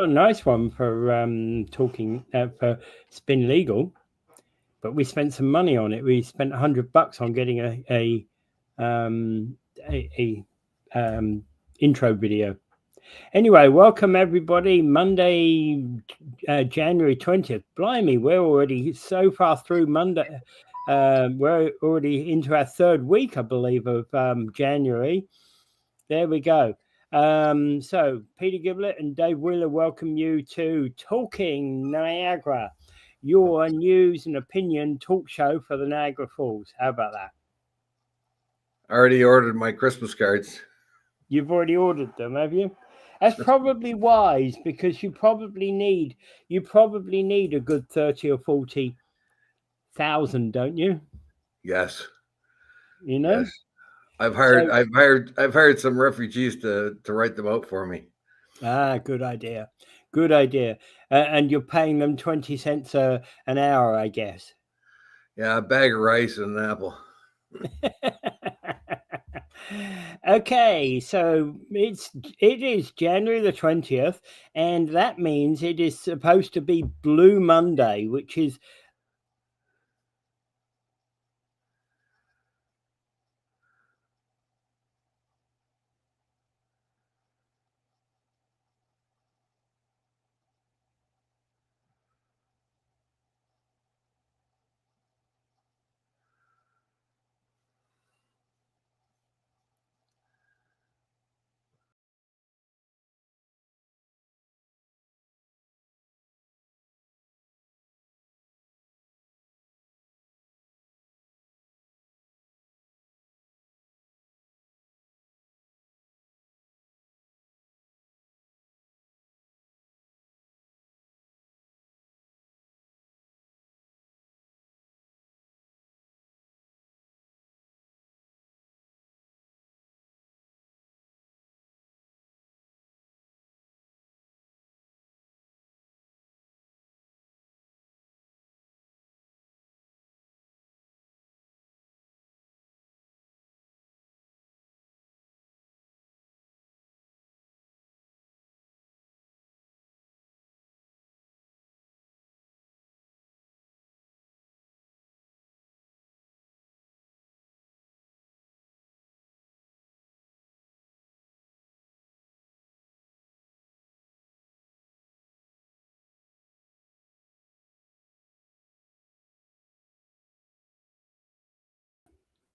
a nice one for talking for Spin Legal, but we spent some money on it. We spent $100 on getting a intro video. Anyway, welcome everybody. Monday, January 20th. Blimey, we're already so far through Monday. We're already into our third week, I believe, of January. There we go. So Peter Giblett and Dave Wheeler welcome you to Talking Niagara, your news and opinion talk show for the Niagara Falls. How about that? I already ordered my Christmas cards. You've already ordered them, have you? That's probably wise because you probably need a good 30 or 40,000, don't you? Yes. You know? Yes. I've So, hired some refugees to write them out for me. good idea. Good idea. And you're paying them 20 cents an hour, I guess. Yeah, a bag of rice and an apple. Okay, so it is January the 20th, and that means it is supposed to be Blue Monday, which is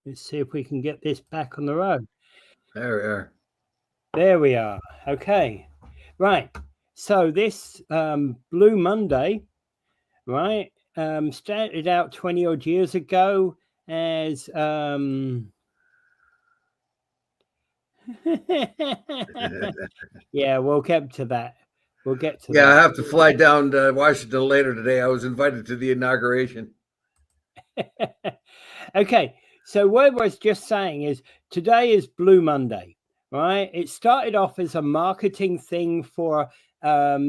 let's see if we can get this back on the road. There we are. There we are. Okay. Right. So this Blue Monday, right, started out 20 odd years ago as yeah, we'll get to that. We'll get to Yeah, I that. have to fly down to Washington later today. I was invited to the inauguration. Okay, so what I was just saying is today is Blue Monday, right? It started off as a marketing thing for a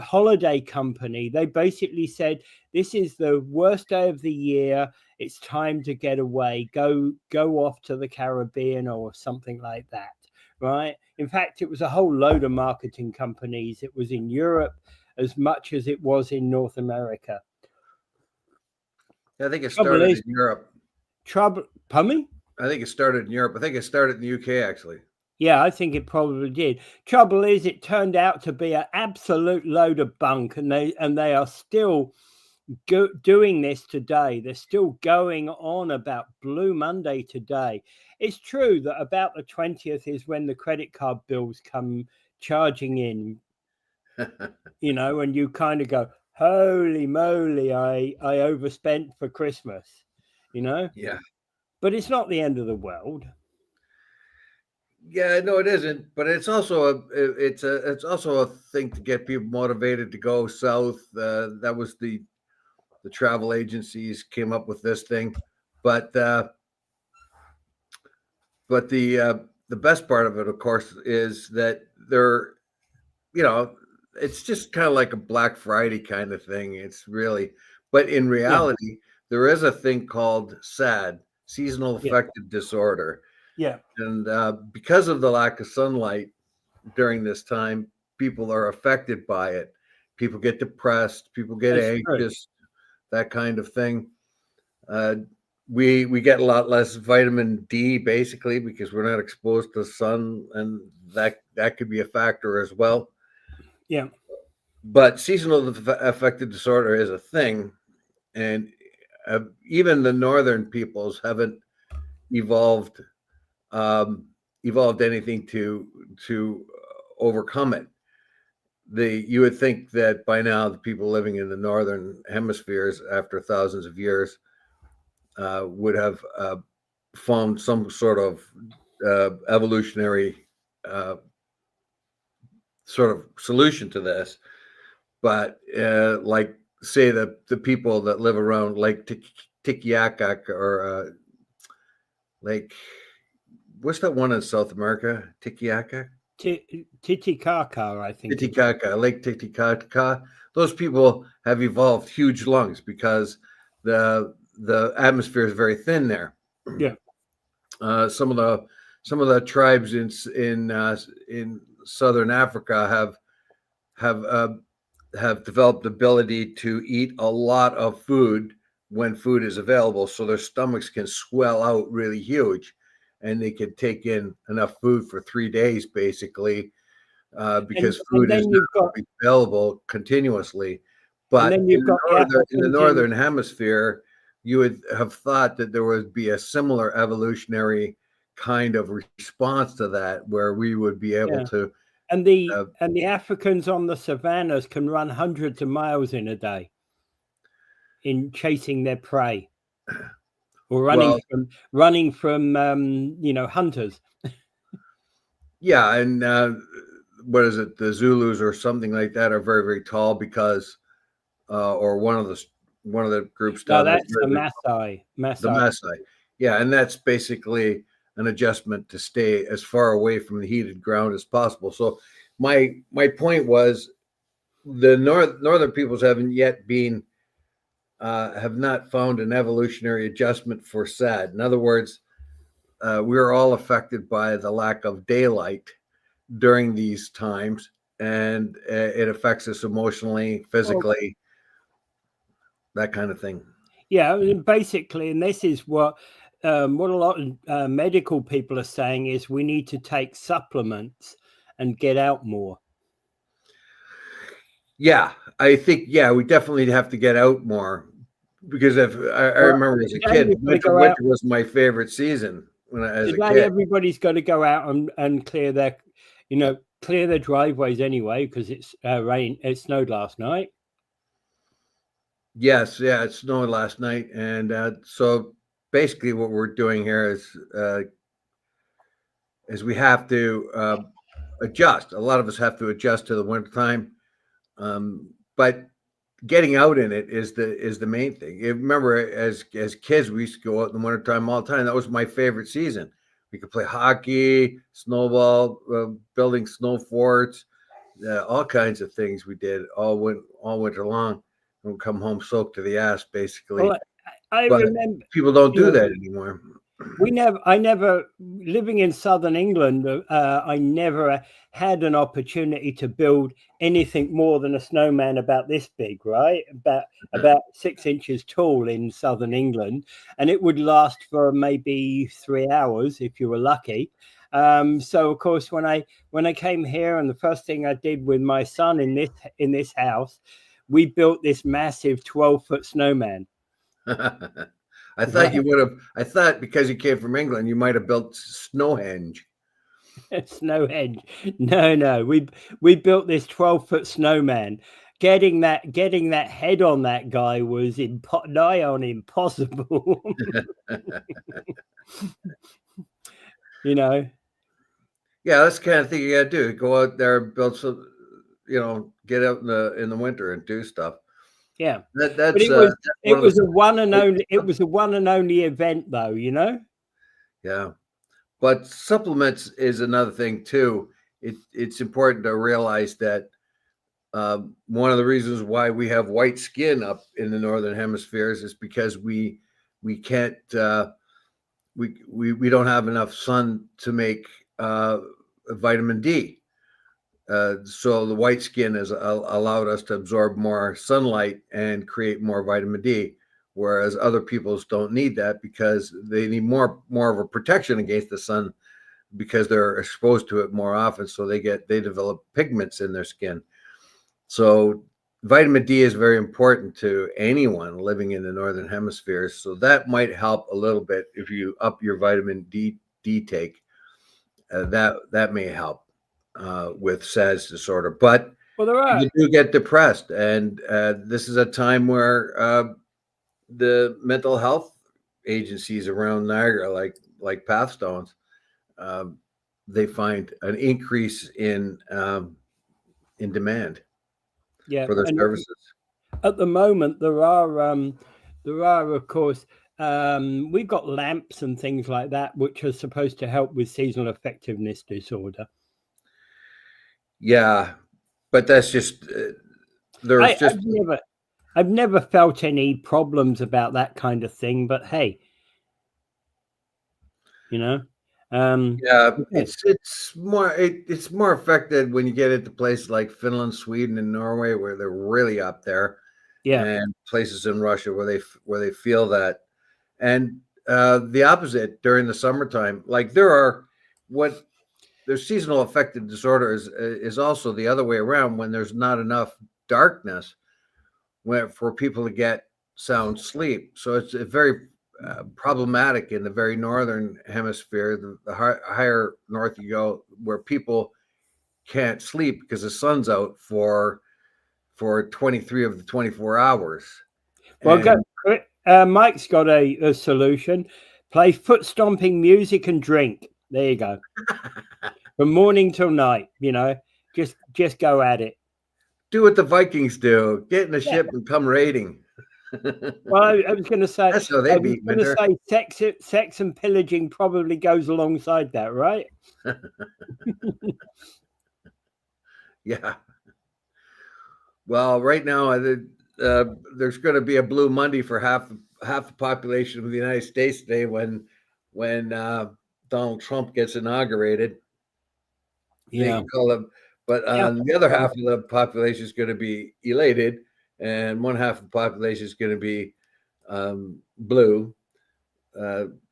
holiday company. They basically said this is the worst day of the year. It's time to get away. Go off to the Caribbean or something like that, right? In fact, it was a whole load of marketing companies. It was in Europe as much as it was in North America. I think it Trouble started is, in Europe. pardon me? I think it started in Europe. I think it started in the UK actually. Yeah, I think it probably did. Trouble is, it turned out to be an absolute load of bunk, and they are still doing this today. They're still going on about Blue Monday today. It's true that about the 20th is when the credit card bills come charging in, and you kind of go, holy moly, I overspent for Christmas, Yeah. but it's not the end of the world. Yeah, no, it isn't. But it's also a thing to get people motivated to go south. That was the travel agencies came up with this thing, but the best part of it, of course, is that they're you know it's just kind of like a Black Friday kind of thing. It's really, but in Yeah, reality, there is a thing called SAD, seasonal yeah, affective disorder, yeah. and because of the lack of sunlight during this time, people are affected by it. People get depressed, people get anxious, that kind of thing. We get a lot less vitamin D basically because we're not exposed to the sun, and that could be a factor as well. Yeah. But seasonal affective disorder is a thing, and even the northern peoples haven't evolved anything to overcome it. You would think that by now the people living in the northern hemispheres after thousands of years would have found some sort of evolutionary sort of solution to this. But like say the people that live around Lake Titicaca or Lake, what's that one in South America? Titicaca? Titicaca, I think. Titicaca, Lake Titicaca. Those people have evolved huge lungs because the atmosphere is very thin there. Yeah. Some of the tribes in southern Africa have developed the ability to eat a lot of food when food is available, so their stomachs can swell out really huge, and they can take in enough food for 3 days basically, because food is not available continuously. But in the northern hemisphere, you would have thought that there would be a similar evolutionary kind of response to that, where we would be able to. And the Africans on the savannas can run hundreds of miles in a day in chasing their prey, or running from hunters. Yeah, and what is it? The Zulus or something like that are very, very tall because, or one of the groups down there. That's the Maasai. The Maasai. Yeah, and that's basically an adjustment to stay as far away from the heated ground as possible. So my point was the northern peoples haven't yet been have not found an evolutionary adjustment for SAD. In other words, we're all affected by the lack of daylight during these times, and it affects us emotionally, physically, that kind of thing. Yeah, basically, and this is what a lot of medical people are saying is we need to take supplements and get out more. Yeah, I think, we definitely have to get out more, because I remember as a kid, winter was my favorite season as a kid. Everybody's got to go out and clear their, clear their driveways anyway, because it's it snowed last night. Yes, it snowed last night, and so basically what we're doing here is we have to adjust. A lot of us have to adjust to the wintertime, but getting out in it is the main thing. You remember, as kids, we used to go out in the wintertime all the time. That was my favorite season. We could play hockey, snowball, building snow forts, all kinds of things we did all winter long. And we'd come home soaked to the ass, basically. Well, I remember people don't do that anymore. I never, living in southern England, I never had an opportunity to build anything more than a snowman about this big, right? About 6 inches tall in southern England, and it would last for maybe 3 hours if you were lucky. So of course, when I came here, and the first thing I did with my son in this house, we built this massive 12-foot snowman. I thought you would have. I thought because you came from England, you might have built Stonehenge. Stonehenge. No. We built this 12-foot snowman. Getting that head on that guy was nigh on impossible. Yeah, that's the kind of thing you got to do. Go out there, build some. Get out in the winter and do stuff. Yeah, that's it was a one and only event, though. Yeah, but supplements is another thing too. It's important to realize that one of the reasons why we have white skin up in the northern hemispheres is because we can't we don't have enough sun to make vitamin D. So the white skin has allowed us to absorb more sunlight and create more vitamin D, whereas other peoples don't need that because they need more of a protection against the sun because they're exposed to it more often. So they develop pigments in their skin. So vitamin D is very important to anyone living in the northern hemisphere. So that might help a little bit if you up your vitamin D take. That may help with SADS disorder, but you do get depressed, and this is a time where the mental health agencies around Niagara, like Pathstones, they find an increase in demand for their services. At the moment, there are of course, we've got lamps and things like that, which are supposed to help with seasonal affectiveness disorder. Yeah, but that's just I've never felt any problems about that kind of thing. But hey, yeah, it's more affected when you get into places like Finland, Sweden, and Norway, where they're really up there. Yeah, and places in Russia where they feel that, and the opposite during the summertime. Like there's seasonal affective disorder is also the other way around when there's not enough darkness for people to get sound sleep. So it's very problematic in the very northern hemisphere, the higher north you go, where people can't sleep because the sun's out for 23 of the 24 hours. Well, Mike's got a solution. Play foot stomping music and drink. There you go. From morning till night, just go at it. Do what the Vikings do. Get in a ship and come raiding. Well, I was going to say, that's how they beat winter. Sex and pillaging probably goes alongside that, right? Yeah. Well, right now there's going to be a Blue Monday for half the population of the United States today when Donald Trump gets inaugurated. Yeah. But the other half of the population is going to be elated, and one half of the population is going to be blue.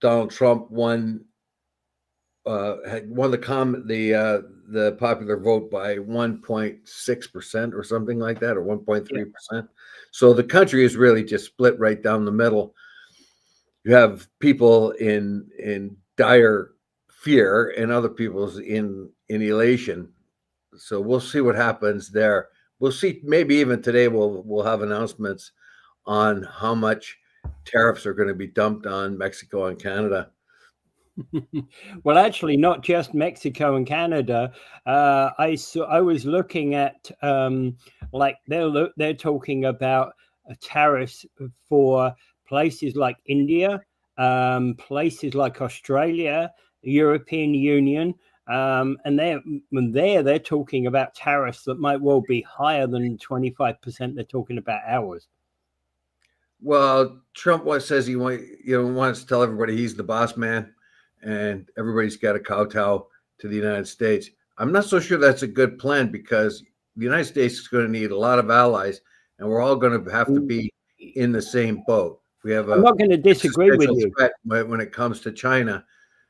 Donald Trump won the popular vote by 1.6% or something like that, or 1.3%. So the country is really just split right down the middle. You have people in dire fear and other people's in elation. So we'll see what happens there. We'll see. Maybe even today we'll have announcements on how much tariffs are going to be dumped on Mexico and Canada. Well, actually, not just Mexico and Canada. I was looking at like they're talking about tariffs for places like India, places like Australia, European Union, and they're talking about tariffs that might well be higher than 25%. They're talking about ours. Well, Trump says he wants to tell everybody he's the boss man, and everybody's got to kowtow to the United States. I'm not so sure that's a good plan because the United States is going to need a lot of allies, and we're all going to have to be in the same boat. I'm not going to disagree with you when it comes to China.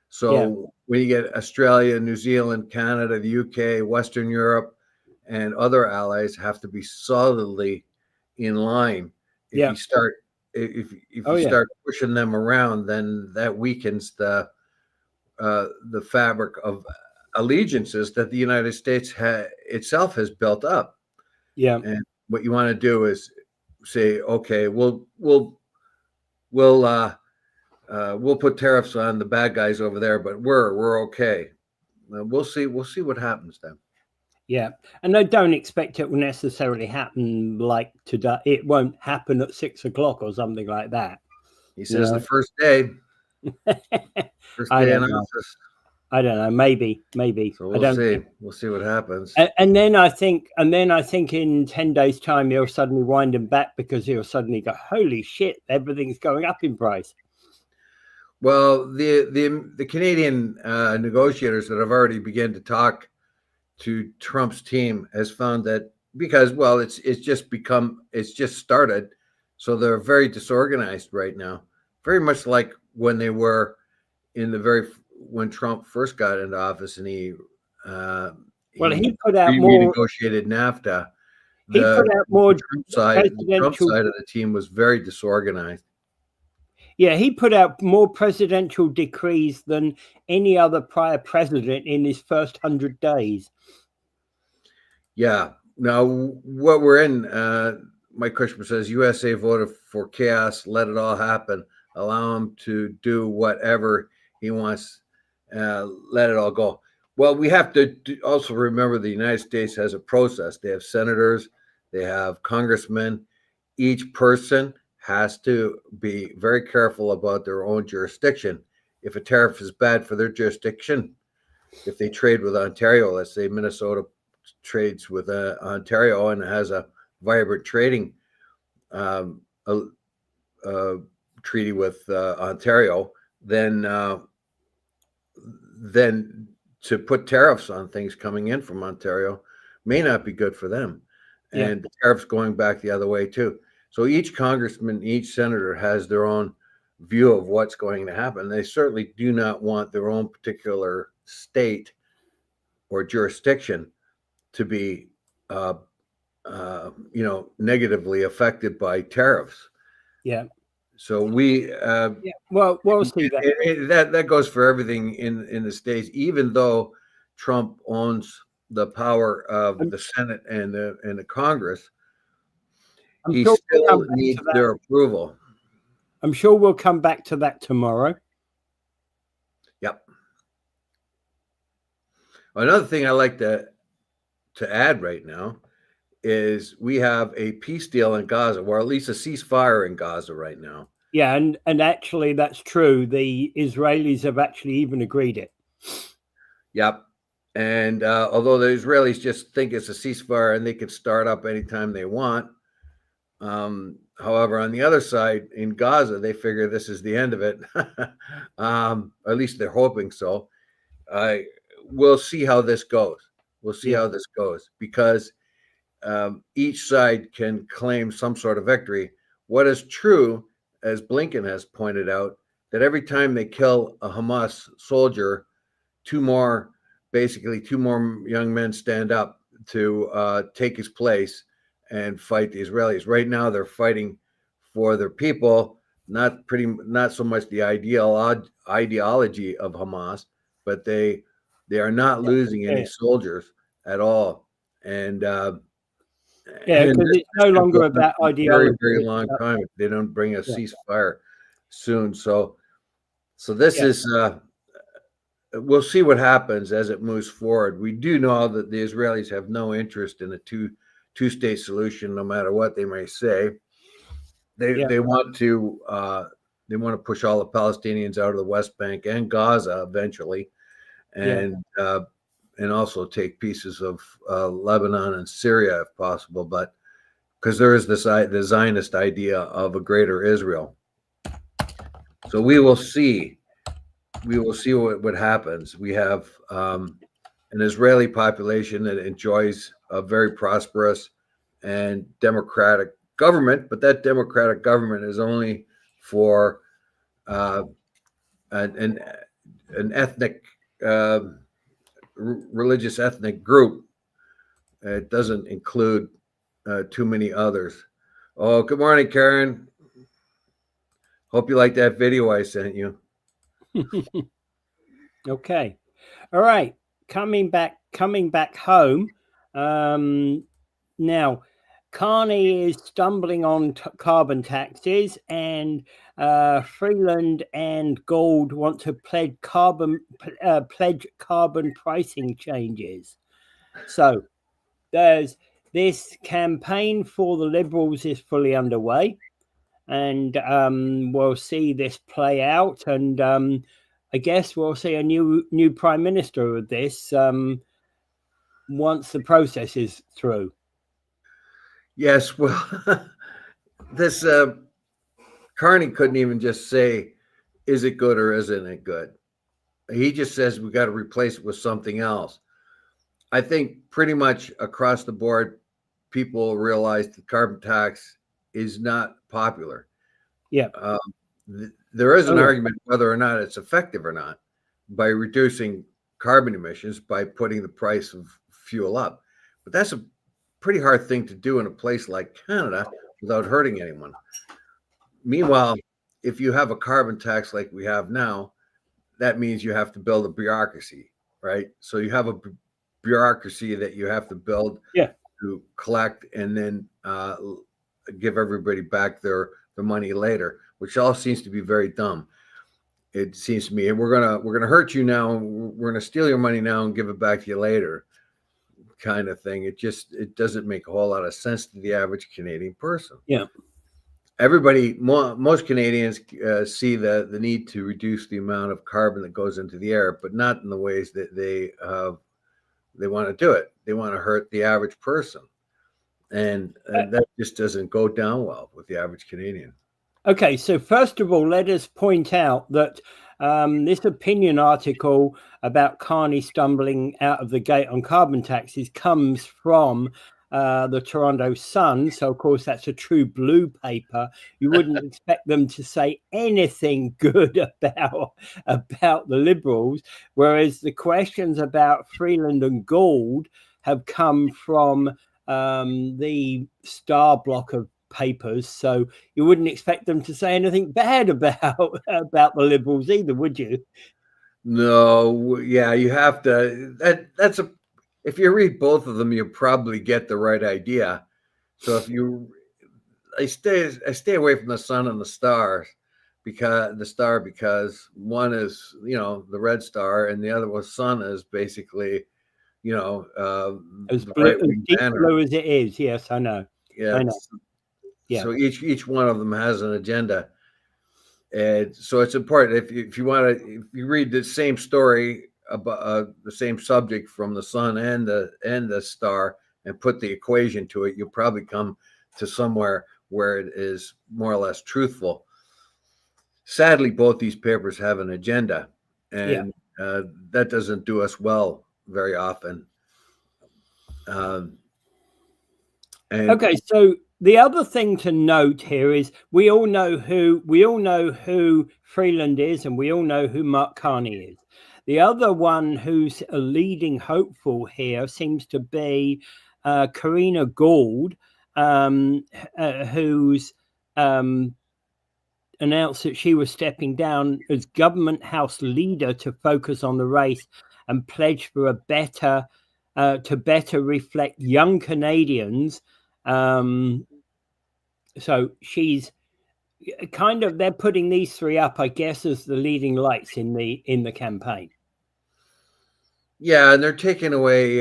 So when you get Australia, New Zealand, Canada, the UK, Western Europe, and other allies have to be solidly in line. If you start start pushing them around, then that weakens the fabric of allegiances that the United States itself has built up. Yeah. And what you want to do is say, okay, we'll put tariffs on the bad guys over there, but we're okay. We'll see what happens then. Yeah, and I don't expect it will necessarily happen like today. It won't happen at 6 o'clock or something like that. He says the first day. First day in office. I don't know. Maybe. So we'll see. We'll see what happens. And then I think in 10 days' time he'll suddenly wind him back because he'll suddenly go, "Holy shit! Everything's going up in price." Well, the Canadian negotiators that have already begun to talk to Trump's team has found that because, well, it's just started, so they're very disorganized right now, very much like when they were when Trump first got into office and he he put out more. renegotiated NAFTA. He put out more The Trump side of the team was very disorganized. Yeah, he put out more presidential decrees than any other prior president in his first 100 days. Yeah. Now, what we're in, Mike Cushman says, USA voted for chaos, let it all happen, allow him to do whatever he wants, let it all go. Well, we have to also remember the United States has a process. They have senators, they have congressmen. Each person has to be very careful about their own jurisdiction. If a tariff is bad for their jurisdiction, if they trade with Ontario, let's say Minnesota trades with Ontario and has a vibrant trading treaty with Ontario, then to put tariffs on things coming in from Ontario may not be good for them. And the tariffs going back the other way too. So each congressman, each senator has their own view of what's going to happen. They certainly do not want their own particular state or jurisdiction to be, negatively affected by tariffs. Yeah. So we, we'll see that. That goes for everything in the States, even though Trump owns the power of the Senate and the Congress. He still needs their approval. I'm sure we'll come back to that tomorrow. Yep. Another thing I like to add right now is we have a peace deal in Gaza, or at least a ceasefire in Gaza right now. Yeah, and actually that's true. The Israelis have actually even agreed it. Yep. And although the Israelis just think it's a ceasefire and they could start up anytime they want, however, on the other side in Gaza, they figure this is the end of it. At least they're hoping so. We'll see how this goes. We'll see how this goes, because each side can claim some sort of victory. What is true, as Blinken has pointed out, that every time they kill a Hamas soldier, two more young men stand up to take his place and fight the Israelis. Right now, they're fighting for their people, not so much the ideology of Hamas, but they are not losing any soldiers at all. And because it's no longer about ideology. Very long time if they don't bring a ceasefire soon. So this is. We'll see what happens as it moves forward. We do know that the Israelis have no interest in a two-state solution, no matter what they may say. They want to push all the Palestinians out of the West Bank and Gaza eventually, and also take pieces of Lebanon and Syria if possible. But because there is the Zionist idea of a greater Israel, so we will see. We will see what happens. We have an Israeli population that enjoys a very prosperous and democratic government, but that democratic government is only for an ethnic, religious ethnic group. It doesn't include too many others. Oh, good morning, Karen. Hope you like that video I sent you. Okay. All right. Coming back home. Now, Carney is stumbling on carbon taxes, and Freeland and Gould want to pledge carbon pricing changes. So there's this campaign for the Liberals is fully underway, and we'll see this play out, and I guess we'll see a new prime minister with this once the process is through. Yes, well, this Carney couldn't even just say, is it good or isn't it good? He just says we got to replace it with something else. I think pretty much across the board, people realize the carbon tax is not popular. Yeah. There is an Oh, argument whether or not it's effective or not by reducing carbon emissions by putting the price of fuel up. But that's a pretty hard thing to do in a place like Canada without hurting anyone. Meanwhile, if you have a carbon tax like we have now, that means you have to build a bureaucracy, right? So you have a bureaucracy that you have to build yeah. to collect and then give everybody back their money later, which all seems to be very dumb. It seems to me, and we're gonna hurt you now. We're gonna steal your money now and give it back to you later, kind of thing. It doesn't make a whole lot of sense to the average Canadian person. Yeah. Most Canadians see the need to reduce the amount of carbon that goes into the air, but not in the ways that they want to do it. They want to hurt the average person, and that just doesn't go down well with the average Canadian. Okay, so first of all, let us point out that this opinion article about Carney stumbling out of the gate on carbon taxes comes from the Toronto Sun. So, of course, that's a true blue paper. You wouldn't expect them to say anything good about the Liberals, whereas the questions about Freeland and Gould have come from the Star block of papers, so you wouldn't expect them to say anything bad about the Liberals either, would you? No, yeah, you have to. That's a. If you read both of them, you probably get the right idea. So I stay away from the Sun and the Stars because one is the red star and the other was Sun is basically As the blue, right as wing deep banner. blue as it is, yes, I know. Yeah, I know. Yeah. So each one of them has an agenda, and so it's important if you read the same story about the same subject from the Sun and the Star and put the equation to it, you'll probably come to somewhere where it is more or less truthful. Sadly, both these papers have an agenda, and that doesn't do us well very often. Okay, so the other thing to note here is we all know who Freeland is, and we all know who Mark Carney is. The other one who's a leading hopeful here seems to be Karina Gould, who's announced that she was stepping down as government house leader to focus on the race and pledge for a better to better reflect young Canadians. So she's kind of, they're putting these three up, I guess, as the leading lights in the campaign. Yeah, and they're taking away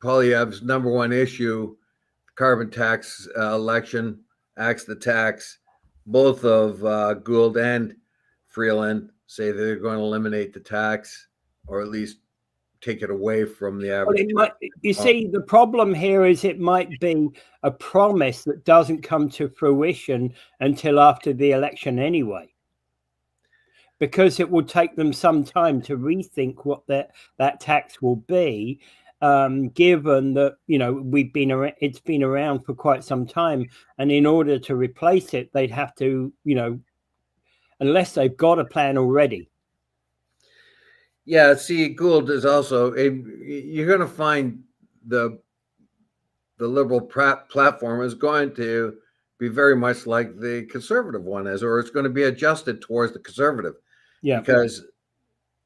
Poilievre's number one issue, carbon tax election, axe the tax. Both of Gould and Freeland say they're going to eliminate the tax, or at least take it away from the average. You see, the problem here is it might be a promise that doesn't come to fruition until after the election anyway, because it will take them some time to rethink what that tax will be, given that it's been around for quite some time, and in order to replace it, they'd have to, unless they've got a plan already. Yeah, see, Gould is also you're going to find the Liberal platform is going to be very much like the Conservative one is, or it's going to be adjusted towards the Conservative. Yeah, because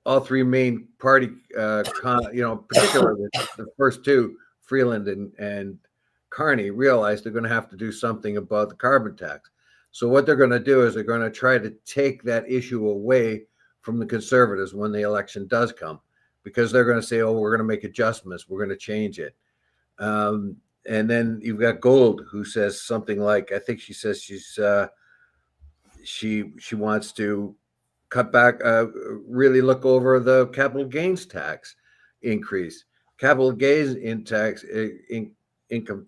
all three main party, particularly the first two, Freeland and Carney, realized they're going to have to do something about the carbon tax. So what they're going to do is they're going to try to take that issue away from the Conservatives when the election does come, because they're going to say, oh, we're going to make adjustments, we're going to change it. And then you've got Gould, who says something like, I think she says she wants to cut back, really look over the capital gains tax increase. Capital gains income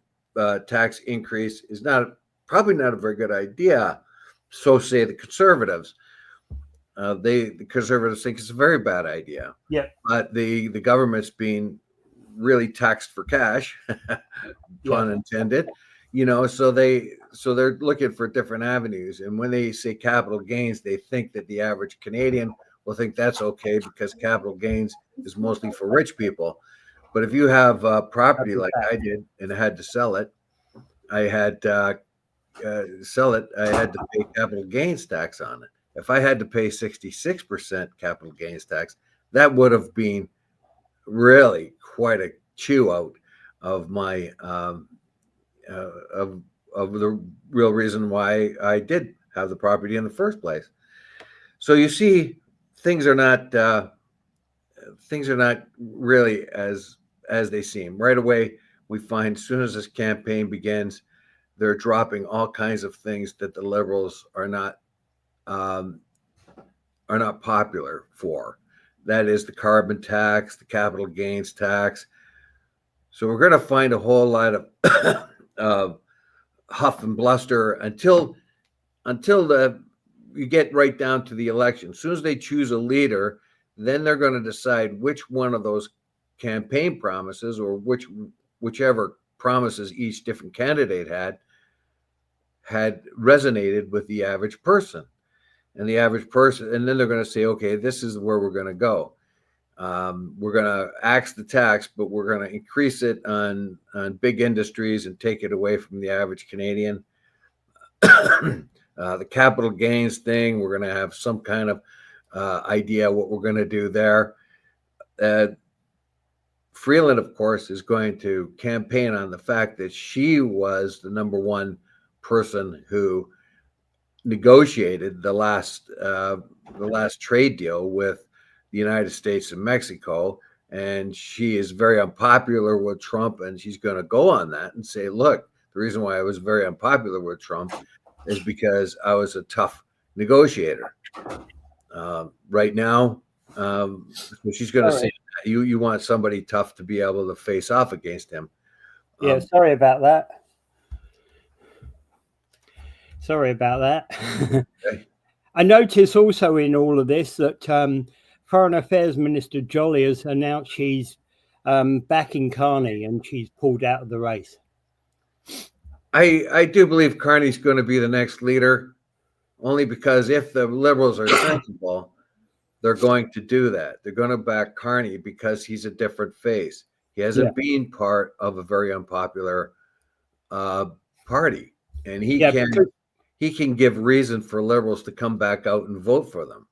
tax increase is probably not a very good idea. So say the Conservatives. The Conservatives think it's a very bad idea. Yeah. But the government's being really taxed for cash, pun intended. You know, so they're looking for different avenues. And when they say capital gains, they think that the average Canadian will think that's okay because capital gains is mostly for rich people. But if you have property like I did and I had to sell it, I had I had to pay capital gains tax on it. If I had to pay 66% capital gains tax, that would have been really quite a chew out of my of the real reason why I did have the property in the first place. So you see, things are not really as they seem. Right away, we find as soon as this campaign begins, they're dropping all kinds of things that the Liberals are not popular for. That is the carbon tax, the capital gains tax. So we're going to find a whole lot of huff and bluster until you get right down to the election. As soon as they choose a leader, then they're going to decide which one of those campaign promises or whichever promises each different candidate had resonated with the average person. And the average person, and then they're going to say, okay, this is where we're going to go. We're going to axe the tax, but we're going to increase it on big industries and take it away from the average Canadian. The capital gains thing, we're going to have some kind of idea what we're going to do there. Freeland, of course, is going to campaign on the fact that she was the number one person who negotiated the last trade deal with the United States and Mexico, and she is very unpopular with Trump, and she's going to go on that and say, look, the reason why I was very unpopular with Trump is because I was a tough negotiator. Right now, she's going to say, you want somebody tough to be able to face off against him. Yeah, sorry about that. Sorry about that. Okay. I notice also in all of this that Foreign Affairs Minister Jolly has announced she's backing Carney and she's pulled out of the race. I do believe Carney's going to be the next leader, only because if the Liberals are sensible, they're going to do that. They're going to back Carney because he's a different face. He hasn't been part of a very unpopular party, and he can give reason for Liberals to come back out and vote for them.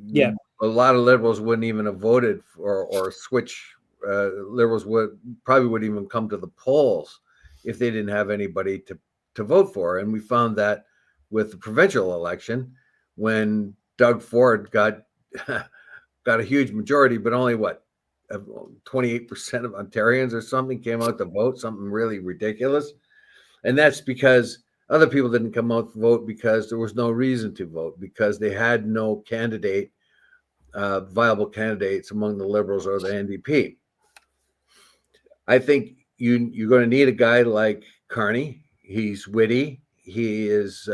Yeah, a lot of Liberals wouldn't even have voted for or switch. Liberals wouldn't even come to the polls if they didn't have anybody to vote for. And we found that with the provincial election when Doug Ford got a huge majority, but only 28% of Ontarians or something came out to vote, something really ridiculous. And that's because other people didn't come out to vote because there was no reason to vote, because they had no candidate, viable candidates among the Liberals or the NDP. I think you're going to need a guy like Carney. He's witty. He's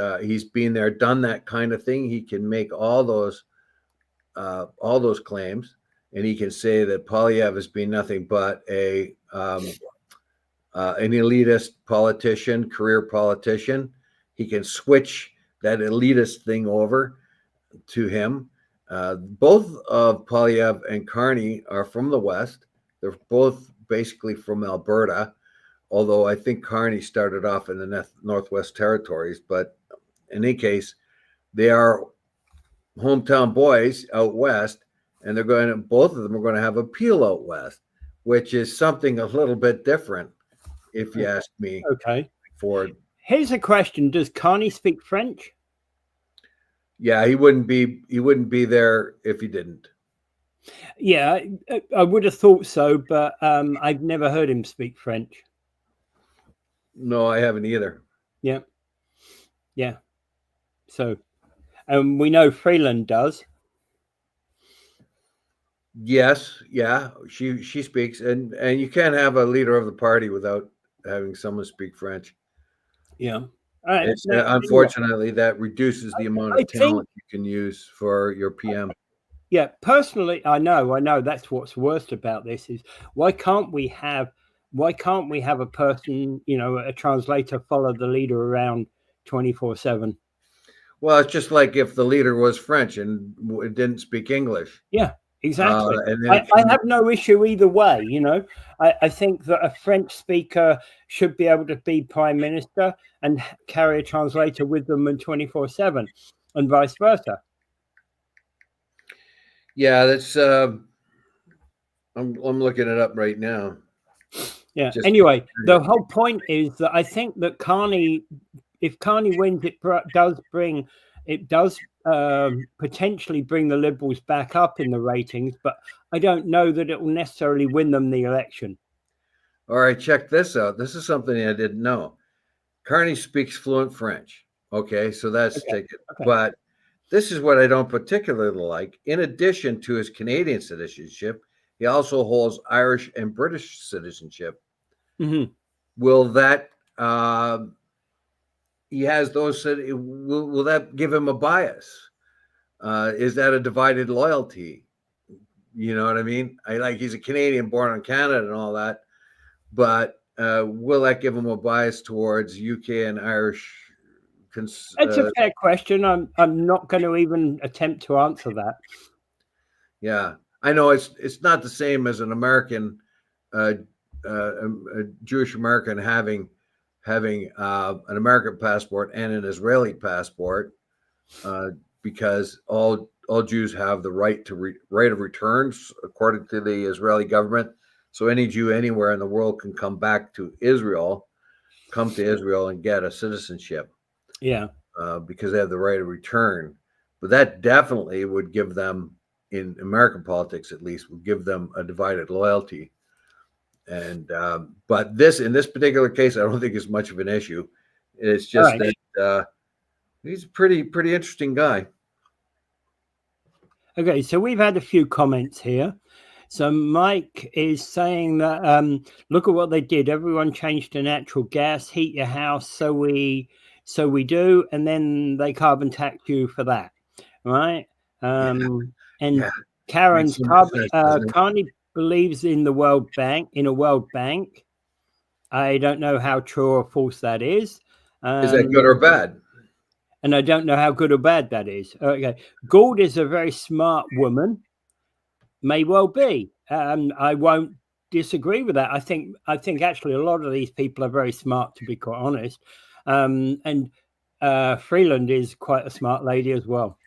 been there, done that kind of thing. He can make all those claims, and he can say that Poilievre has been nothing but an elitist politician, career politician. He can switch that elitist thing over to him. Both of Poilievre and Carney are from the West. They're both basically from Alberta, although I think Carney started off in the Northwest Territories. But in any case, they are hometown boys out west, and both of them are going to have appeal out west, which is something a little bit different, if you ask me. Okay. Ford. Here's a question: does Carney speak French? Yeah, he wouldn't be there if he didn't. Yeah, I would have thought so, but I've never heard him speak French. No, I haven't either. Yeah. So, we know Freeland does. Yes, yeah, she speaks, and you can't have a leader of the party without having someone speak French. Yeah. Unfortunately, that reduces the amount of talent you can use for your PM. Yeah, personally, I know that's what's worst about this is why can't we have a person, a translator follow the leader around 24/7? Well, it's just like if the leader was French and didn't speak English, Yeah, exactly. and then I have no issue either way. I think that a French speaker should be able to be prime minister and carry a translator with them in 24/7, and vice versa. yeah, that's. I'm looking it up right now. Yeah. Anyway, the whole point is that I think that Carney, if Carney wins, it does potentially bring the Liberals back up in the ratings, but I don't know that it will necessarily win them the election. All right, check this out. This is something I didn't know. Carney speaks fluent French. Okay, so that's taken. Okay. But this is what I don't particularly like. In addition to his Canadian citizenship, he also holds Irish and British citizenship. Mm-hmm. Will that he has those? Will that give him a bias? Is that a divided loyalty? You know what I mean? He's a Canadian born in Canada and all that, but will that give him a bias towards UK and Irish? That's a fair question. I'm not going to even attempt to answer that. Yeah, I know it's not the same as an American, a Jewish American having an American passport and an Israeli passport, because all Jews have the right of returns according to the Israeli government. So any Jew anywhere in the world can come to Israel and get a citizenship. Yeah, because they have the right of return. But that definitely would give them, in American politics at least, would give them a divided loyalty. And but in this particular case, I don't think it's much of an issue. It's just that he's a pretty interesting guy. Okay, so we've had a few comments here. So Mike is saying that look at what they did. Everyone changed to natural gas, heat your house, so we do, and then they carbon tax you for that, right? And Karen's Carney believes in a World Bank. I don't know how true or false that is. Is that good or bad? And I don't know how good or bad that is. Okay, Gould is a very smart woman. May well be. I won't disagree with that. I think actually a lot of these people are very smart, to be quite honest. And Freeland is quite a smart lady as well,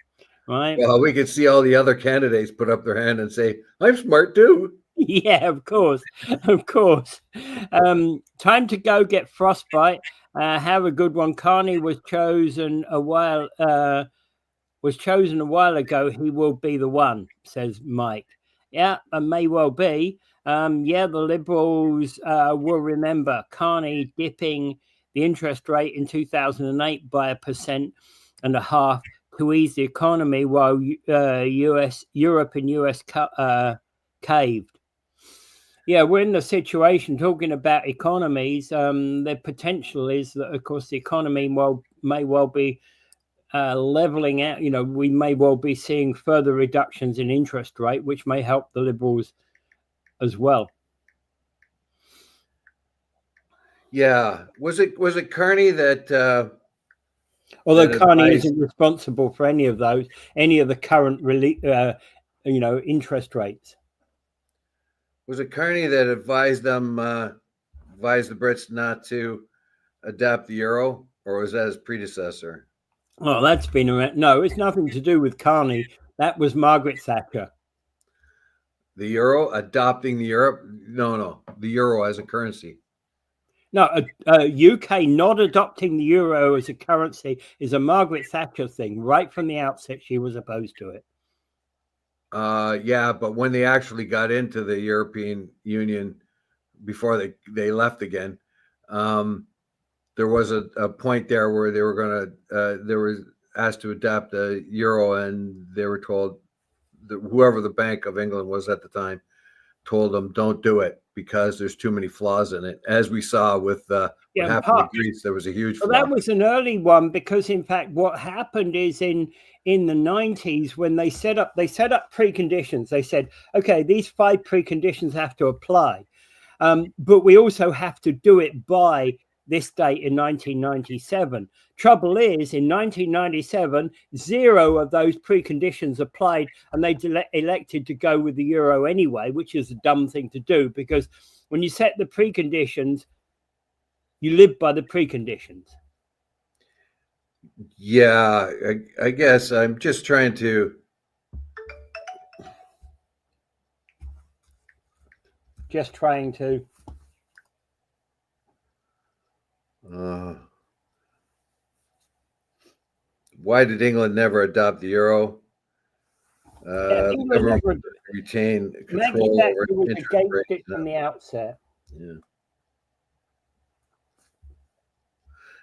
right? Well, we could see all the other candidates put up their hand and say, "I'm smart too." Yeah, of course, of course. Time to go get frostbite. Have a good one. Carney was chosen a while ago. He will be the one, says Mike. Yeah, and may well be. The Liberals will remember Carney dipping the interest rate in 2008 by 1.5% to ease the economy while Europe and US caved. Yeah, we're in the situation talking about economies. The potential is that, of course, the economy may well be leveling out. We may well be seeing further reductions in interest rate, which may help the Liberals as well. Yeah, was it Carney that? Although Carney isn't responsible for any of the current interest rates. Was it Carney that advised the Brits not to adopt the euro, or was that his predecessor? Oh, that's been around. No, it's nothing to do with Carney. That was Margaret Thatcher. The euro, adopting the euro? No, the euro as a currency. No, UK not adopting the euro as a currency is a Margaret Thatcher thing. Right from the outset, she was opposed to it. Yeah, but when they actually got into the European Union, before they left again, there was a point there where they were asked to adopt the euro, and they were told that whoever the Bank of England was at the time told them don't do it because there's too many flaws in it, as we saw with What Yeah, happened to Greece? There was a huge well, flop. that was an early one because, in fact, what happened is in the 90s when they set up preconditions. They said, okay, these 5 preconditions have to apply, but we also have to do it by this date in 1997. Trouble is, in 1997, 0 of those preconditions applied, and they elected to go with the euro anyway, which is a dumb thing to do because when you set the preconditions, you live by the preconditions. Yeah, I guess I'm just trying to. Just trying to. Why did England never adopt the euro? England Government never, retain Maggie control over Thatcher was interest against rates. it from the outset. Yeah.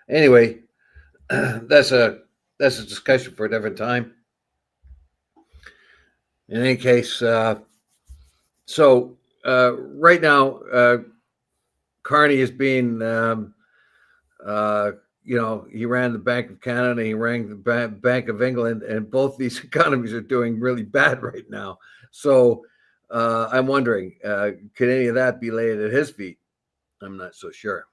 Anyway, that's a discussion for a different time. In any case, so right now, Carney is being, he ran the Bank of Canada, he ran the Bank of England, and both these economies are doing really bad right now. So I'm wondering, could any of that be laid at his feet? I'm not so sure.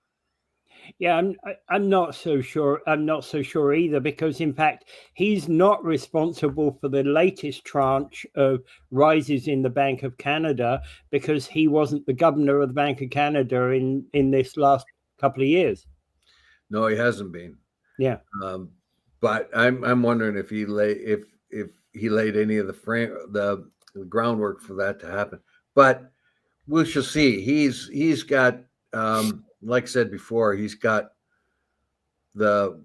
Yeah, I'm not so sure. I'm not so sure either because, in fact, he's not responsible for the latest tranche of rises in the Bank of Canada because he wasn't the governor of the Bank of Canada in this last couple of years. No, he hasn't been. Yeah. But I'm wondering if he laid any of the groundwork for that to happen. But we shall see. He's got like I said before, he's got the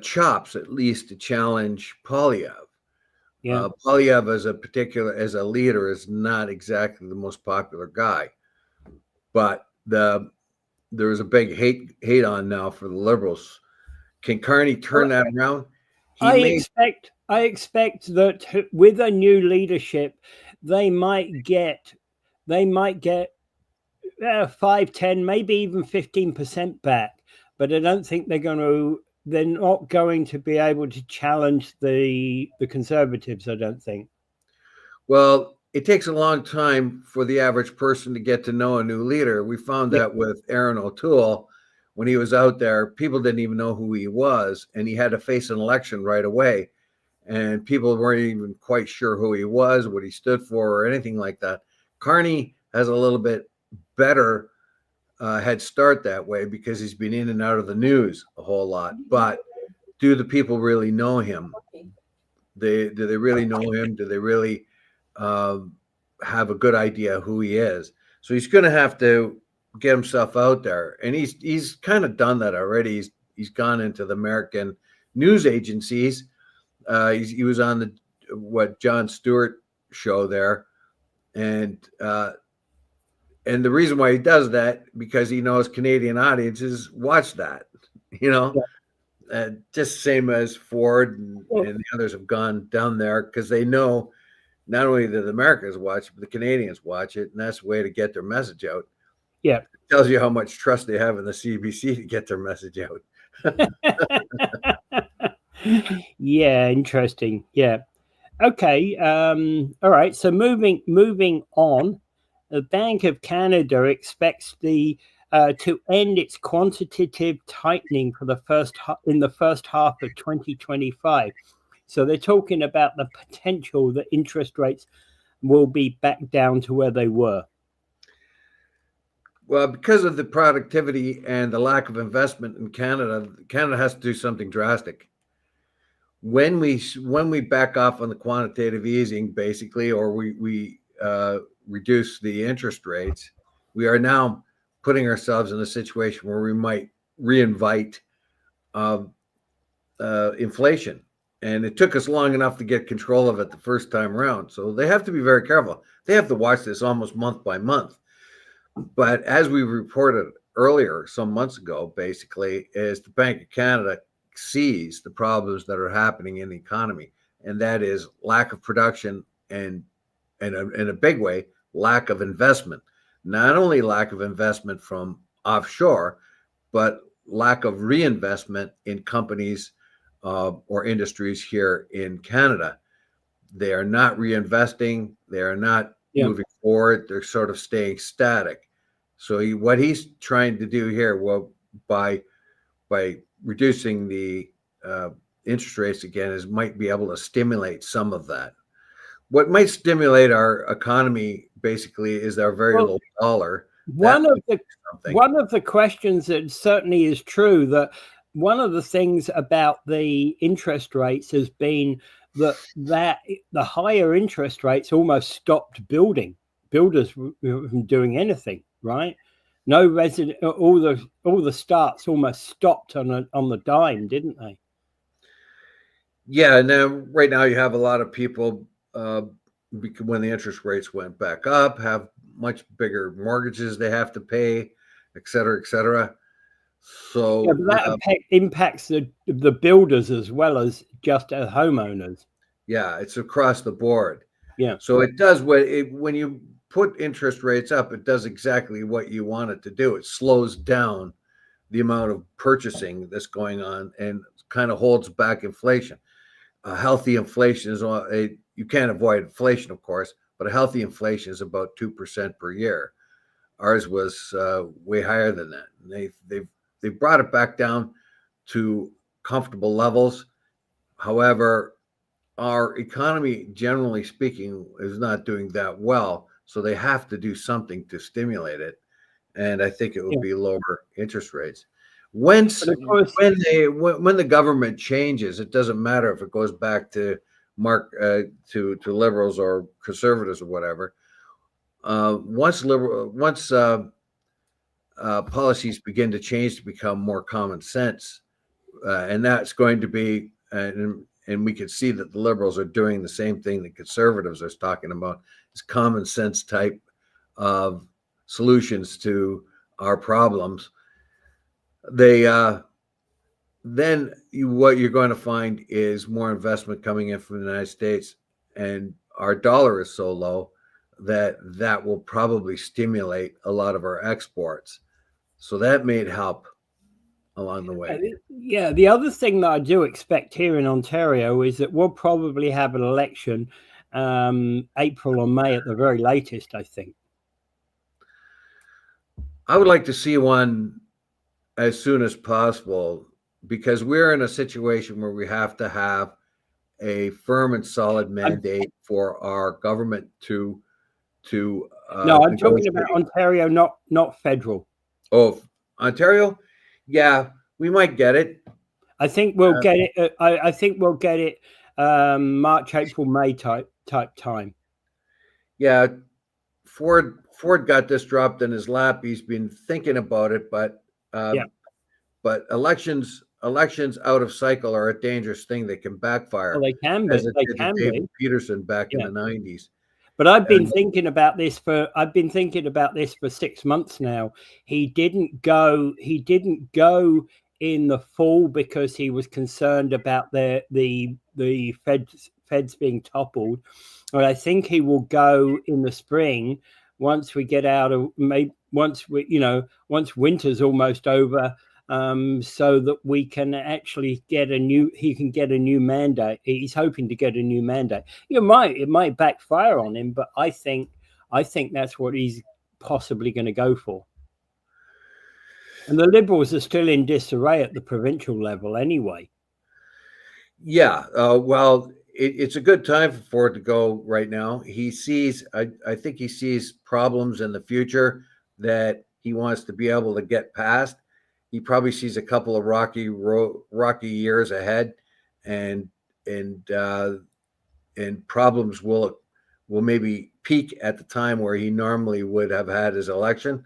chops at least to challenge Polyev. Yeah. Polyev as a leader is not exactly the most popular guy, but there is a big hate on now for the Liberals. Can Carney turn that around? I expect that with a new leadership, they might get 5, 10, maybe even 15% back. But I don't think they're not going to be able to challenge the Conservatives, I don't think. Well, it takes a long time for the average person to get to know a new leader. We found that with Aaron O'Toole. When he was out there, people didn't even know who he was, and he had to face an election right away. And people weren't even quite sure who he was, what he stood for, or anything like that. Carney has a little bit better head start that way because he's been in and out of the news a whole lot. But do the people really know him? Do they really know him? Do they really have a good idea who he is? So he's going to have to get himself out there, and he's kind of done that already. He's gone into the American news agencies. He was on the Jon Stewart show there, and the reason why he does that because he knows Canadian audiences watch that, just same as Ford and the others have gone down there because they know not only that the Americans watch it, but the Canadians watch it, and that's a way to get their message out. Yeah. It tells you how much trust they have in the CBC to get their message out. Yeah, interesting. Yeah. Okay. All right. So moving on, the Bank of Canada expects to end its quantitative tightening for in the first half of 2025. So they're talking about the potential that interest rates will be back down to where they were. Well, because of the productivity and the lack of investment in Canada, Canada has to do something drastic. When we back off on the quantitative easing, basically, or we reduce the interest rates, we are now putting ourselves in a situation where we might reinvite inflation. And it took us long enough to get control of it the first time around. So they have to be very careful. They have to watch this almost month by month. But as we reported earlier, some months ago, basically, is the Bank of Canada sees the problems that are happening in the economy. And that is lack of production and in a big way, lack of investment. Not only lack of investment from offshore, but lack of reinvestment in companies or industries here in Canada. They are not reinvesting. They are not moving forward. They're sort of staying static. So what he's trying to do here, well, by reducing the interest rates again, is might be able to stimulate some of that. What might stimulate our economy basically is our very low dollar. One of the questions that certainly is true, that one of the things about the interest rates has been that the higher interest rates almost stopped builders from doing anything, right? No resident, all the starts almost stopped on the dime, didn't they? Yeah, now right now you have a lot of people when the interest rates went back up, have much bigger mortgages they have to pay, et cetera, et cetera. So that impacts the builders as well as just as homeowners. Yeah, it's across the board. Yeah. So it does when you put interest rates up, it does exactly what you want it to do. It slows down the amount of purchasing that's going on and kind of holds back inflation. A healthy inflation is you can't avoid inflation, of course, but a healthy inflation is about 2% per year. Ours was way higher than that. And they've brought it back down to comfortable levels. However, our economy, generally speaking, is not doing that well. So they have to do something to stimulate it. And I think it will be lower interest rates. When the government changes, it doesn't matter if it goes back to to liberals or conservatives or whatever. Once policies begin to change to become more common sense, and that's going to be, and we can see that the liberals are doing the same thing that conservatives are talking about, is common sense type of solutions to our problems. Then what you're going to find is more investment coming in from the United States, and our dollar is so low that will probably stimulate a lot of our exports. So that may help along the way. Yeah, the other thing that I do expect here in Ontario is that we'll probably have an election April or May at the very latest, I think. I would like to see one as soon as possible, because we're in a situation where we have to have a firm and solid mandate for our government to no, I'm talking about Ontario, not federal. Oh, Ontario? Yeah, we might get it. I think we'll get it. I think we'll get it March, April, May type time. Yeah, Ford got this dropped in his lap. He's been thinking about it, but but elections out of cycle are a dangerous thing. They can backfire. Well, they can be. As it did to David Peterson back in the 90s. But I've been thinking about this for 6 months now. He didn't go in the fall because he was concerned about the feds being toppled. But I think he will go in the spring once we get out of once winter's almost over, so that we can actually get a new mandate. He's hoping to get a new mandate. It might backfire on him, but I think that's what he's possibly going to go for. And the Liberals are still in disarray at the provincial level anyway. Yeah, well, it's a good time for Ford to go right now. He sees, I think he sees problems in the future that he wants to be able to get past. He probably sees a couple of rocky years ahead, and problems will maybe peak at the time where he normally would have had his election.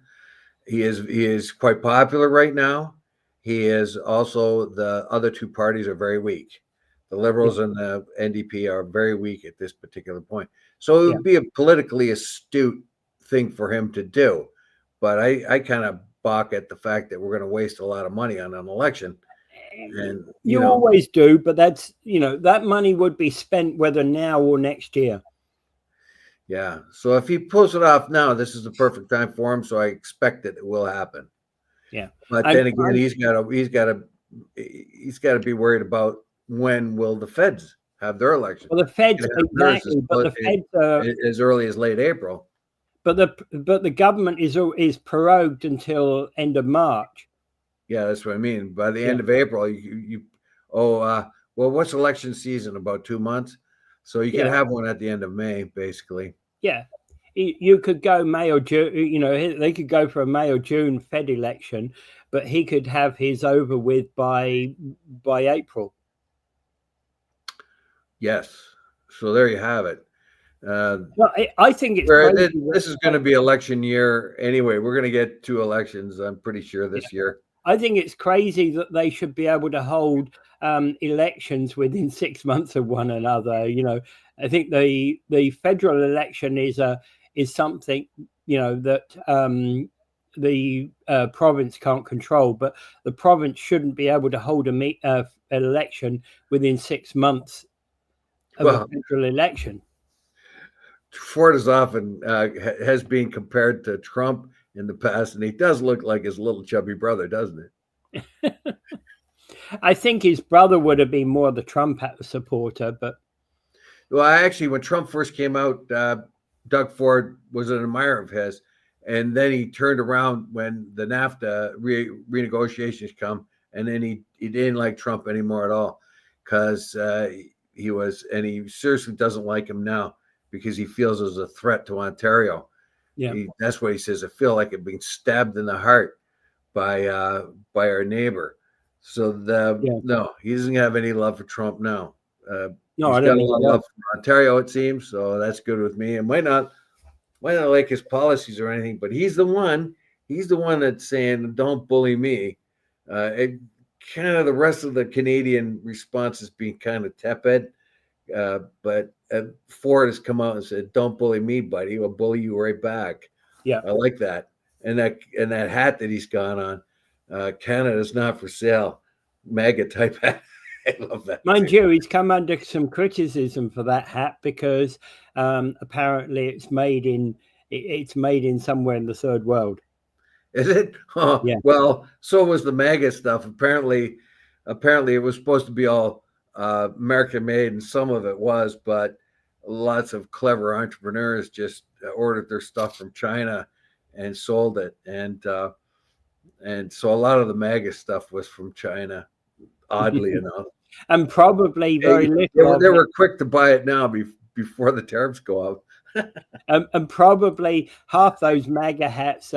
He is quite popular right now. He is also, the other two parties are very weak. The Liberals and the NDP are very weak at this particular point. So it would be a politically astute thing for him to do. But I kind of balk at the fact that we're going to waste a lot of money on an election. And you always do, but that's, that money would be spent whether now or next year. Yeah. So if he pulls it off now, this is the perfect time for him. So I expect that it will happen. Yeah. But then again, he's got to be worried about when will the Feds have their election. Well, the Feds, exactly, but the Feds are as early as late April. But the government is prorogued until end of March. Yeah, that's what I mean. By the end of April, well, what's election season? About 2 months. So you could have one at the end of May, basically. Yeah. You could go May or June, they could go for a May or June Fed election, but he could have his over with by April. Yes. So there you have it. Well, I think it's crazy. This is going to be election year anyway. We're going to get 2 elections, I'm pretty sure, this year. I think it's crazy that they should be able to hold elections within 6 months of one another. I think the federal election is something that the province can't control, but the province shouldn't be able to hold an election within 6 months of a federal election. Ford is often has been compared to Trump in the past, and he does look like his little chubby brother, doesn't it? I think his brother would have been more the Trump supporter, but actually, when Trump first came out, Doug Ford was an admirer of his, and then he turned around when the NAFTA renegotiations come, and then he didn't like Trump anymore at all, because he seriously doesn't like him now because he feels there's a threat to Ontario. Yeah, that's what he says. I feel like I'm being stabbed in the heart by our neighbor. So no, he doesn't have any love for Trump now. No, he's got a lot of love for Ontario, it seems. So that's good with me. And might not like his policies or anything, but he's the one that's saying, "Don't bully me." Kind of the rest of the Canadian response has been kind of tepid. But Ford has come out and said, "Don't bully me, buddy. I'll bully you right back." Yeah, I like that. And that hat that he's got on, Canada's not for sale, MAGA type hat. I love that. Mind you, he's come under some criticism for that hat because apparently it's made in somewhere in the third world. Is it? Oh, yeah. Well, so was the MAGA stuff. Apparently it was supposed to be all American made, and some of it was, but lots of clever entrepreneurs just ordered their stuff from China and sold it, and so a lot of the MAGA stuff was from China, oddly enough, and probably very little. They were quick to buy it now before the tariffs go up. And probably half those MAGA hats,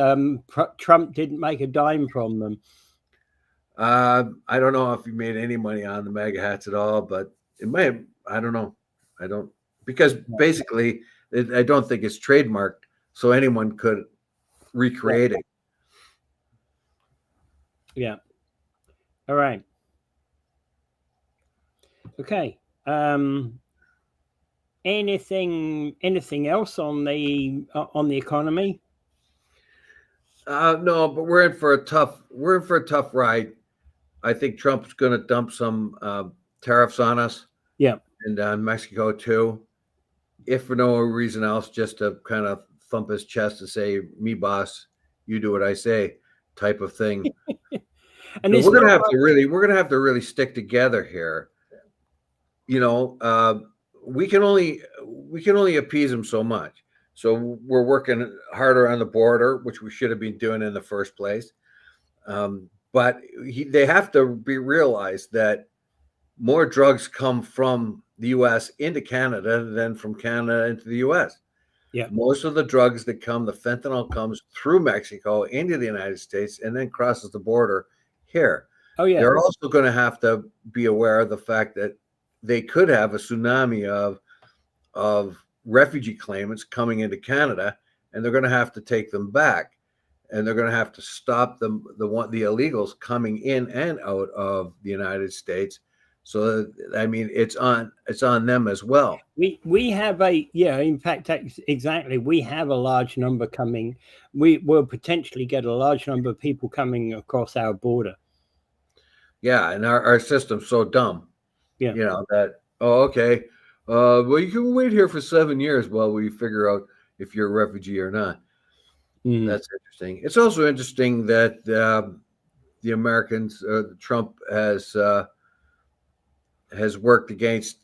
Trump didn't make a dime from them. I don't know if he made any money on the MAGA hats at all, but it might have. I don't know. Because basically, I don't think it's trademarked, so anyone could recreate it. Yeah. All right. Okay. Anything else on the economy? No, but we're in for a tough ride. I think Trump's going to dump some tariffs on us. Yeah, and on Mexico too, if for no reason else, just to kind of thump his chest and say, "Me boss, you do what I say," type of thing. And we're going to have to really stick together here. We can only appease him so much. So we're working harder on the border, which we should have been doing in the first place. But they have to realize that more drugs come from the U.S. into Canada than from Canada into the U.S. Yeah, most of the drugs that come, the fentanyl comes through Mexico into the United States and then crosses the border here. Oh yeah. They're also going to have to be aware of the fact that they could have a tsunami of refugee claimants coming into Canada, and they're going to have to take them back, and they're going to have to stop the illegals coming in and out of the United States. So I mean, it's on them as well. We have in fact, exactly. We have a large number coming. We will potentially get a large number of people coming across our border. Yeah, and our system's so dumb. Yeah, that. Oh, okay. Well, you can wait here for 7 years while we figure out if you're a refugee or not. Mm-hmm. That's interesting. It's also interesting that the Americans, Trump has worked against.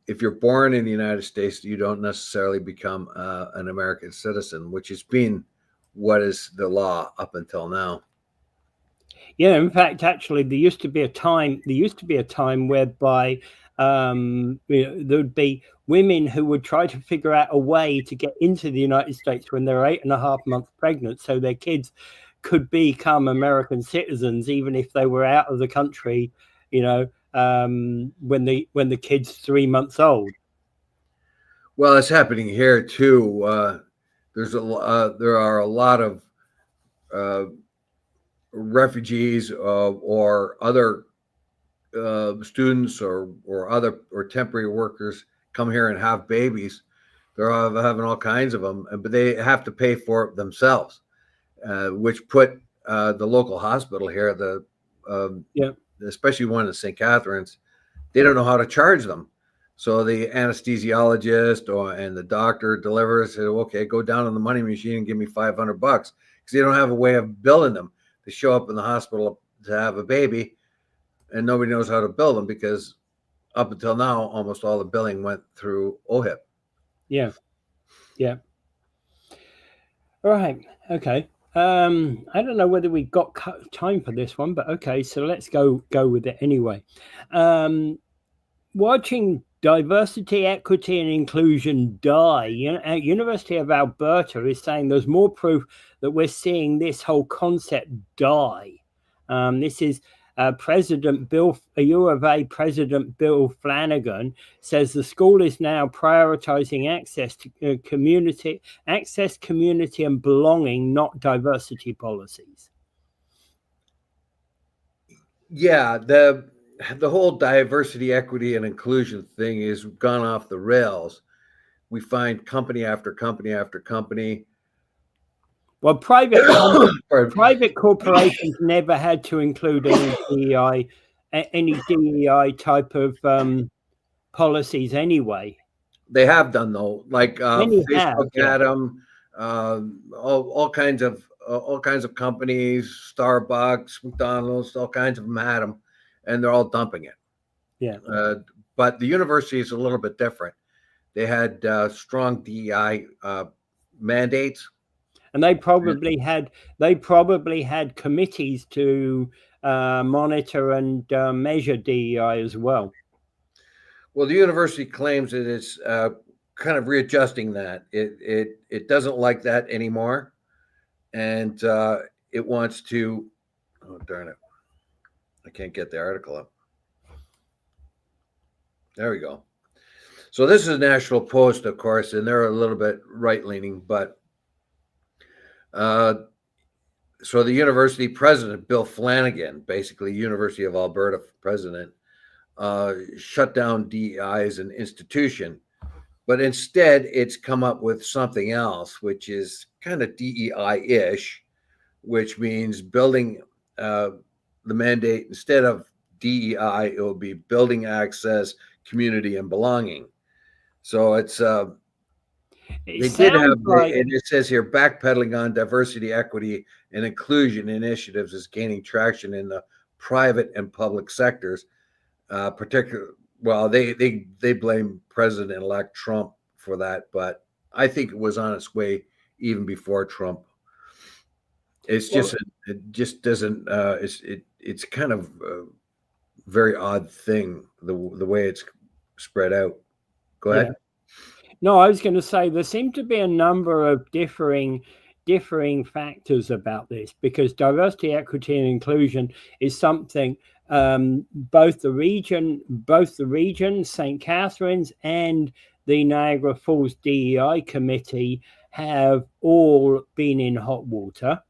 If you're born in the United States, you don't necessarily become an American citizen, which has been what is the law up until now. Yeah, in fact, actually, there used to be a time whereby there'd be women who would try to figure out a way to get into the United States when they're 8.5 months pregnant, so their kids could become American citizens, even if they were out of the country, when the kid's 3 months old. Well, it's happening here too. There are a lot of refugees or other students or temporary workers come here and have babies. They're having all kinds of them, but they have to pay for it themselves, which put the local hospital here, especially one in St. Catharines, they don't know how to charge them. So the anesthesiologist and the doctor delivers, said, okay, go down on the money machine and give me $500 because they don't have a way of billing them. They show up in the hospital to have a baby and nobody knows how to bill them because up until now, almost all the billing went through OHIP. Yeah. All right. Okay. I don't know whether we got time for this one, but okay. So let's go with it anyway. Watching diversity, equity, and inclusion die. University of Alberta is saying there's more proof that we're seeing this whole concept die. This is President U of A President Bill Flanagan says the school is now prioritizing access to community, and belonging, not diversity policies. Yeah, the whole diversity, equity, and inclusion thing has gone off the rails. We find company after company after company. Well, private corporations never had to include any DEI type of policies anyway. They have done though, like Facebook had them, all kinds of companies, Starbucks, McDonald's, all kinds of them had them, and they're all dumping it. Yeah. But the university is a little bit different. They had strong DEI mandates, and they probably had committees to monitor and measure DEI as well. Well, the university claims that it's kind of readjusting that. It doesn't like that anymore, and it wants to. Oh darn it! I can't get the article up. There we go. So this is National Post, of course, and they're a little bit right-leaning, but so the university president, Bill Flanagan, basically University of Alberta president, shut down DEI as an institution, but instead it's come up with something else, which is kind of DEI-ish, which means building the mandate. Instead of DEI, it will be building access, community, and belonging. So it says here, backpedaling on diversity, equity, and inclusion initiatives is gaining traction in the private and public sectors. They blame President-elect Trump for that, but I think it was on its way even before Trump. It's it's kind of a very odd thing, the way it's spread out. Go ahead. Yeah. No, I was going to say there seem to be a number of differing factors about this, because diversity, equity, and inclusion is something both the region, St. Catharines, and the Niagara Falls DEI committee have all been in hot water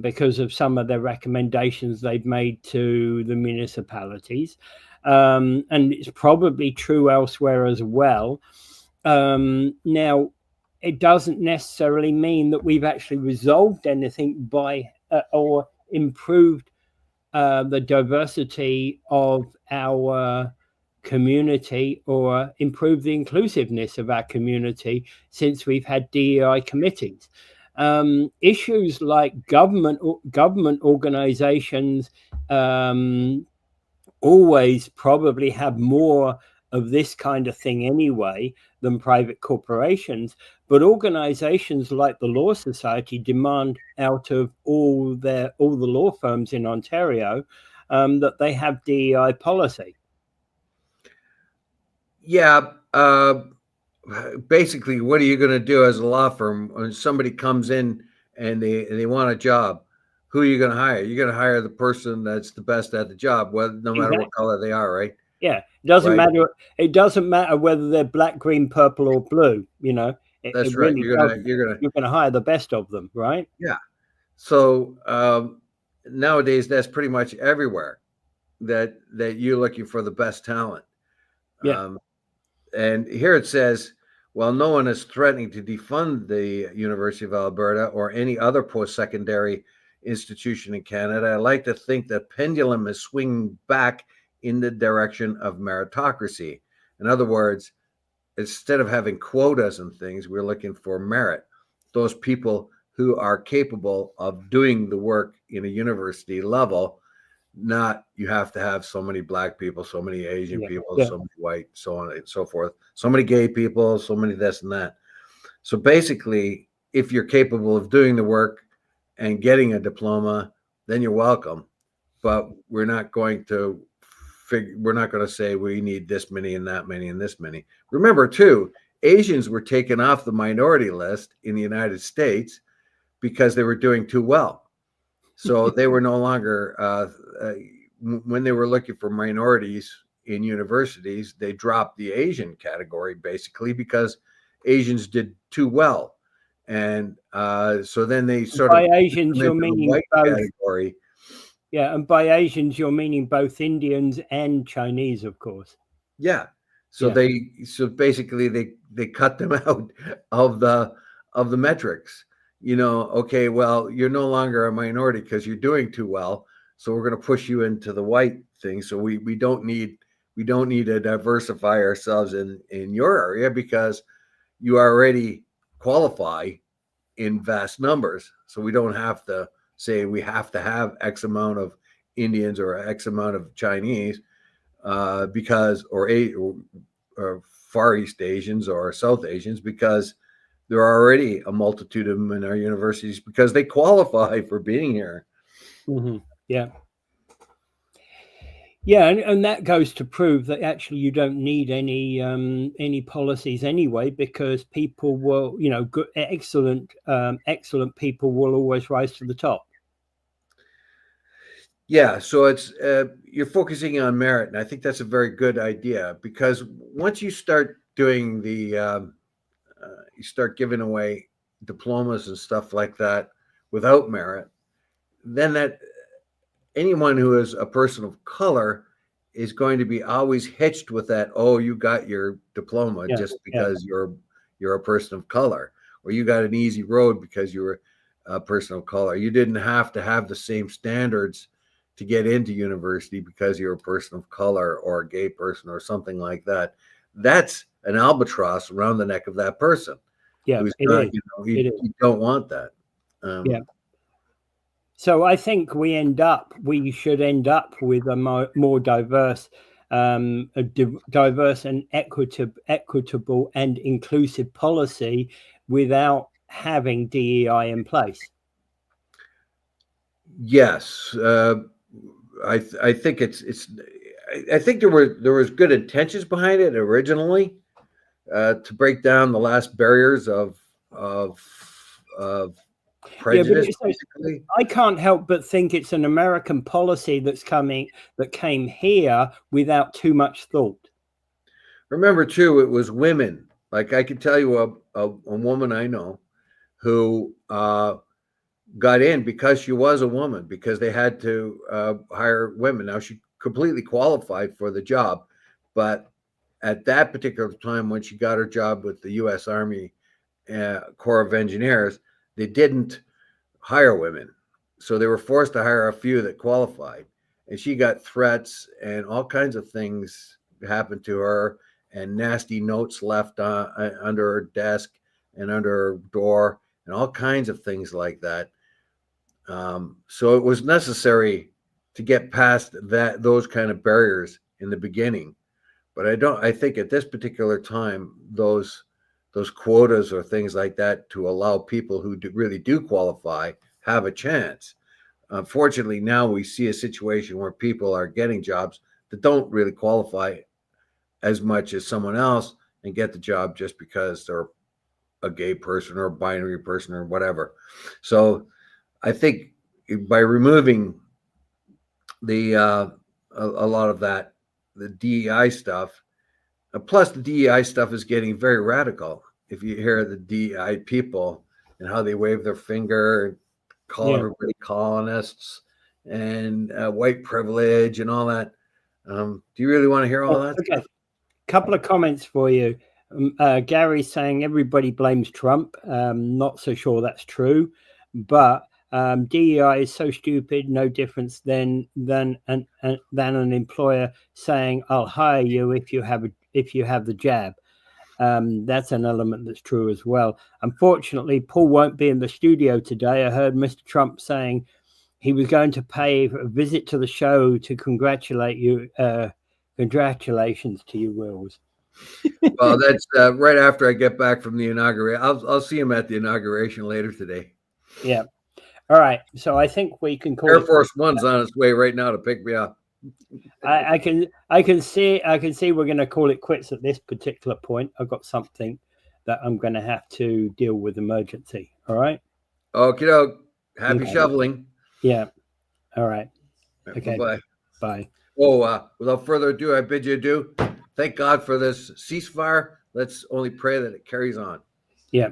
because of some of the recommendations they've made to the municipalities. And it's probably true elsewhere as well. Now, it doesn't necessarily mean that we've actually resolved anything by or improved the diversity of our community or improved the inclusiveness of our community since we've had DEI committees. issues like government organizations always probably have more of this kind of thing anyway than private corporations, but organizations like the Law Society demand out of all the law firms in Ontario that they have DEI policy. Yeah. Basically, what are you going to do as a law firm when somebody comes in and they want a job? Who are you going to hire? You're going to hire the person that's the best at the job, no matter what color they are, right? Yeah, it doesn't matter. It doesn't matter whether they're black, green, purple, or blue. You know, that's it right. Really You're gonna hire the best of them, right? Yeah. So nowadays, that's pretty much everywhere that you're looking for the best talent. Yeah. And here it says, well, no one is threatening to defund the University of Alberta or any other post-secondary institution in Canada. I like to think the pendulum is swinging back in the direction of meritocracy. In other words, instead of having quotas and things, we're looking for merit. Those people who are capable of doing the work in a university level, not you have to have so many black people, so many Asian people, so many white, so on and so forth, so many gay people, so many this and that. So basically, if you're capable of doing the work and getting a diploma, then you're welcome. But we're not going to say we need this many and that many and this many. Remember, too, Asians were taken off the minority list in the United States because they were doing too well. So they were no longer, when they were looking for minorities in universities, they dropped the Asian category basically because Asians did too well. And so then they sort by of Asians, you're meaning white both category. Yeah, and by Asians, you're meaning both Indians and Chinese, of course. Yeah. So basically they cut them out of the metrics. Okay, well, you're no longer a minority because you're doing too well. So we're going to push you into the white thing. So we don't need to diversify ourselves in your area because you already qualify in vast numbers. So we don't have to say we have to have X amount of Indians or X amount of Chinese because or Far East Asians or South Asians because there are already a multitude of them in our universities because they qualify for being here. Mm-hmm. Yeah. Yeah, and that goes to prove that actually you don't need any policies anyway, because people will, good, excellent people will always rise to the top. Yeah, so it's you're focusing on merit, and I think that's a very good idea because once you start doing you start giving away diplomas and stuff like that without merit, then that anyone who is a person of color is going to be always hitched with that. Oh, you got your diploma just because you're a person of color, or you got an easy road because you were a person of color. You didn't have to have the same standards to get into university because you're a person of color or a gay person or something like that. That's an albatross around the neck of that person. Yeah, you don't want that. Yeah. So I think we should end up with a more diverse, diverse and equitable and inclusive policy without having DEI in place. Yes, I think I think there was good intentions behind it originally to break down the last barriers of prejudice. I can't help but think it's an American policy that came here without too much thought. Remember, too, it was women. Like I can tell you a woman I know who got in because she was a woman, because they had to hire women. Now, she completely qualified for the job, but at that particular time when she got her job with the U.S. Army Corps of Engineers, they didn't hire women. So they were forced to hire a few that qualified. And she got threats and all kinds of things happened to her, and nasty notes left under her desk and under her door and all kinds of things like that. So it was necessary to get past those kind of barriers in the beginning. But I think at this particular time, those quotas or things like that to allow people who really do qualify have a chance. Unfortunately, now we see a situation where people are getting jobs that don't really qualify as much as someone else and get the job just because they're a gay person or a binary person or whatever. So I think by removing the a lot of that, the DEI stuff, plus the DEI stuff is getting very radical. If you hear the DEI people and how they wave their finger and call everybody colonists and white privilege and all that. Do you really want to hear all that? Okay. Couple of comments for you. Gary's saying everybody blames Trump. Not so sure that's true, but DEI is so stupid. No difference than an employer saying, "I'll hire you if you have the jab." That's an element that's true as well. Unfortunately, Paul won't be in the studio today. I heard Mr. Trump saying he was going to pay a visit to the show to congratulate you. Congratulations to you, Wills. Well, that's right after I get back from the inauguration. I'll see him at the inauguration later today. Yeah. All right. So I think we can call Air Force One's on its way right now to pick me up. I can see we're going to call it quits at this particular point. I've got something that I'm going to have to deal with emergency. All right. Okie doke. Happy shoveling. Yeah. All right. Okay. Bye. Bye. Oh, without further ado, I bid you adieu. Thank God for this ceasefire. Let's only pray that it carries on. Yeah.